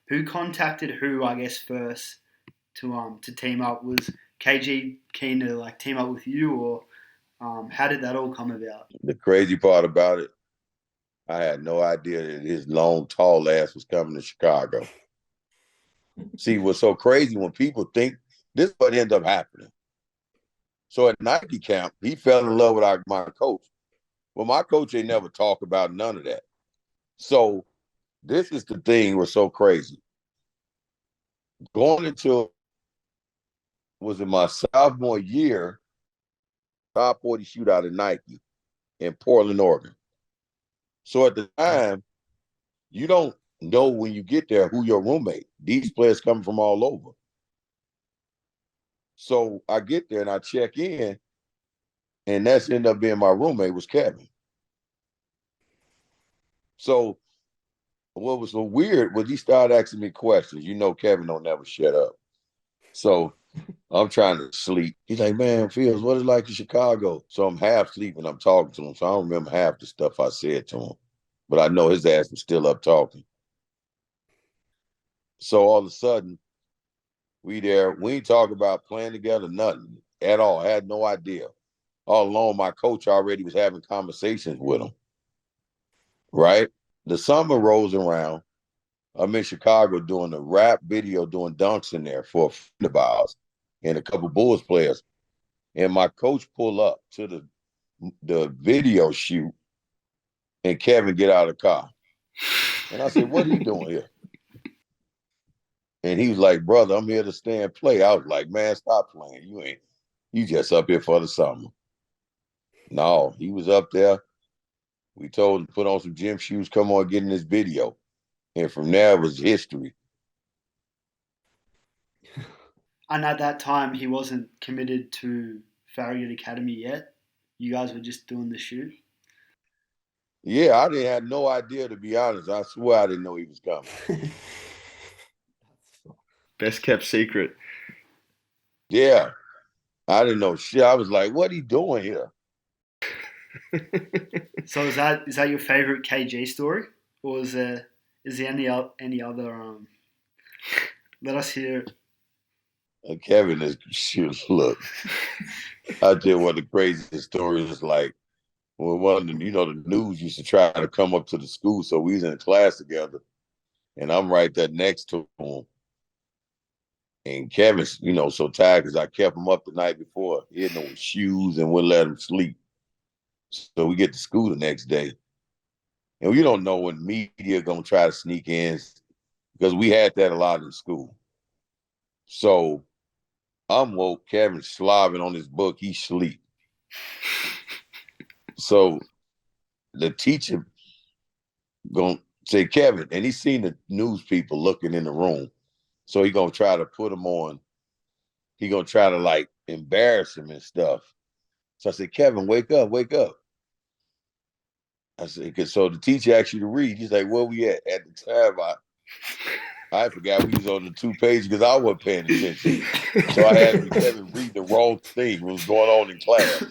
Who contacted who? I guess first to team up. Was KG keen to like team up with you, or how did that all come about? The crazy part about it, I had no idea that his long, tall ass was coming to Chicago. See, what's so crazy when people think this is what ended up happening. So at Nike camp, he fell in love with my coach. Well, my coach ain't never talked about none of that. So this is the thing was so crazy. Going into was in my sophomore year, top 40 shootout at Nike in Portland, Oregon. So at the time, you don't know when you get there who your roommate. These players come from all over. So I get there and I check in, and that's ended up being my roommate was Kevin. So what was so weird was he started asking me questions. You know, Kevin don't never shut up. So I'm trying to sleep. He's like, man, Fields, what is it like in Chicago? So I'm half sleeping. I'm talking to him. So I don't remember half the stuff I said to him. But I know his ass was still up talking. So all of a sudden, we ain't talk about playing together, nothing at all. I had no idea. All along, my coach already was having conversations with him. Right? The summer rolls around. I'm in Chicago doing a rap video, doing dunks in there for a friend of ours and a couple Bulls players. And my coach pull up to the video shoot, and Kevin get out of the car. And I said, what are you doing here? And he was like, brother, I'm here to stay and play. I was like, man, stop playing. You just up here for the summer. No, he was up there. We told him to put on some gym shoes, come on, get in this video. And from there was history. And at that time, he wasn't committed to Farragut Academy yet. You guys were just doing the shoot. Yeah, I didn't have no idea, to be honest. I swear I didn't know he was coming. Best kept secret. Yeah, I didn't know shit. I was like, what are you doing here? So is that your favorite KG story, or is there any other? Let us hear. Kevin is shoot. Look, I tell you what the craziest story is like. When one of the, the news used to try to come up to the school, so we was in class together, and I'm right there next to him. And Kevin's, so tired because I kept him up the night before, hitting him with shoes and wouldn't let him sleep. So we get to school the next day. And we don't know when media gonna try to sneak in because we had that a lot in school. So I'm woke, Kevin's slobbing on his book, he sleep. So the teacher gonna say, Kevin, and he seen the news people looking in the room. So he gonna try to put him on. He gonna try to like embarrass him and stuff. So I said, Kevin, wake up, wake up. I said, cause so the teacher asked you to read. He's like, where we at? At the time, I forgot we was on the 2 pages because I wasn't paying attention. So I had Kevin read the wrong thing what was going on in class.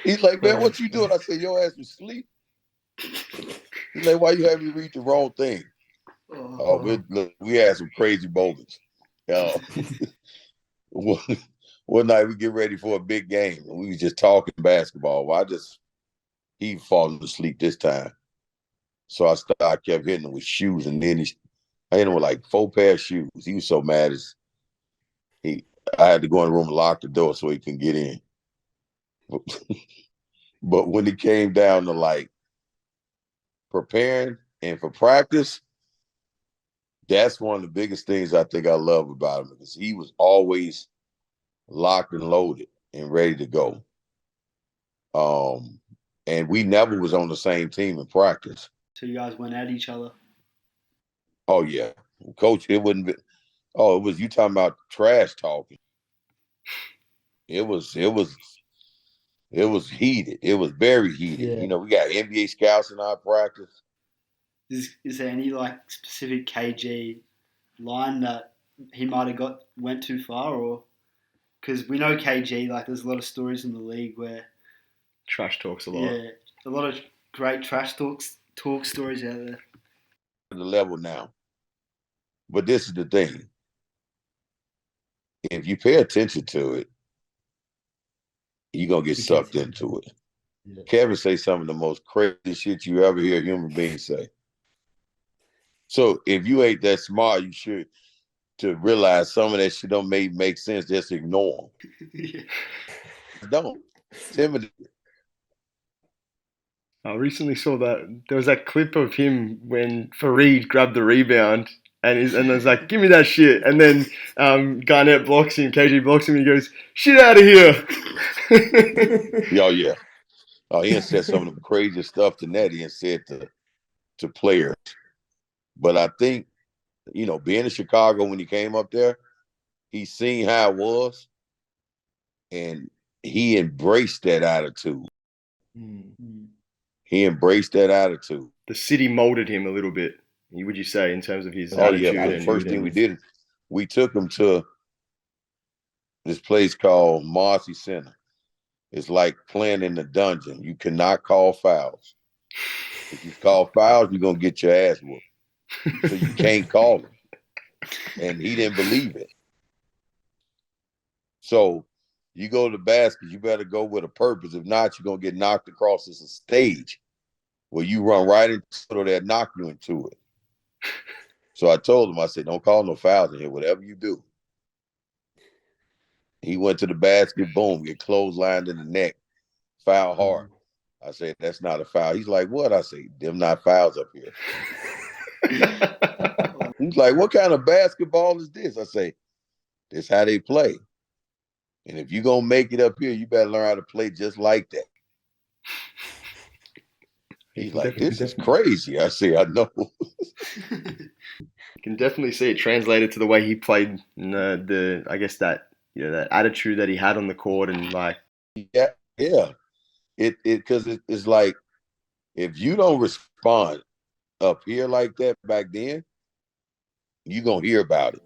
He's like, man, what you doing? I said, your ass was asleep. He's like, why you having me read the wrong thing? Oh, we had some crazy moments. One night we get ready for a big game and we was just talking basketball. Well, he falling asleep this time. So I kept hitting him with shoes, and then I hit him with like 4 pair of shoes. He was so mad I had to go in the room and lock the door so he can get in. But when it came down to like preparing and for practice, that's one of the biggest things I think I love about him because he was always locked and loaded and ready to go. And we never was on the same team in practice. So you guys went at each other? Oh yeah. Coach, it wouldn't be it was you talking about trash talking. It was heated. It was very heated. Yeah. We got NBA scouts in our practice. Is there any like specific KG line that he might have went too far, or because we know KG, like there's a lot of stories in the league where trash talks a lot. Yeah, a lot of great trash talks talk stories out there. The level now. But this is the thing. If you pay attention to it, you're going to get sucked into it. Yeah. Kevin say some of the most crazy shit you ever hear a human being say. So if you ain't that smart, you should to realize some of that shit don't make sense. Just ignore them. Yeah. Don't. Timothy. I recently saw that there was that clip of him when Fareed grabbed the rebound and was like, "Give me that shit," and then Garnett blocks him, KG blocks him, and he goes, "Shit out of here!" Oh yeah. Oh, he had said some of the craziest stuff to Nettie and said to players. But I think, being in Chicago when he came up there, he seen how it was, and he embraced that attitude. Mm-hmm. He embraced that attitude. The city molded him a little bit, would you say, in terms of his attitude? Yeah. The first thing we did, we took him to this place called Marcy Center. It's like playing in the dungeon. You cannot call fouls. If you call fouls, you're going to get your ass whooped. So you can't call them. And he didn't believe it. So you go to the basket, you better go with a purpose. If not, you're going to get knocked across this stage where you run right into that, knock you into it. So I told him, I said, don't call no fouls in here, whatever you do. He went to the basket, boom, get clotheslined in the neck, foul hard. I said, that's not a foul. He's like, what? I say, them not fouls up here. He's like, what kind of basketball is this? I say, this how they play. And if you're going to make it up here, you better learn how to play just like that. He's like, this is crazy. I say, I know. You can definitely see it translated to the way he played, I guess that attitude that he had on the court and like. Yeah. Because it's like, if you don't respond up here like that back then, you're going to hear about it.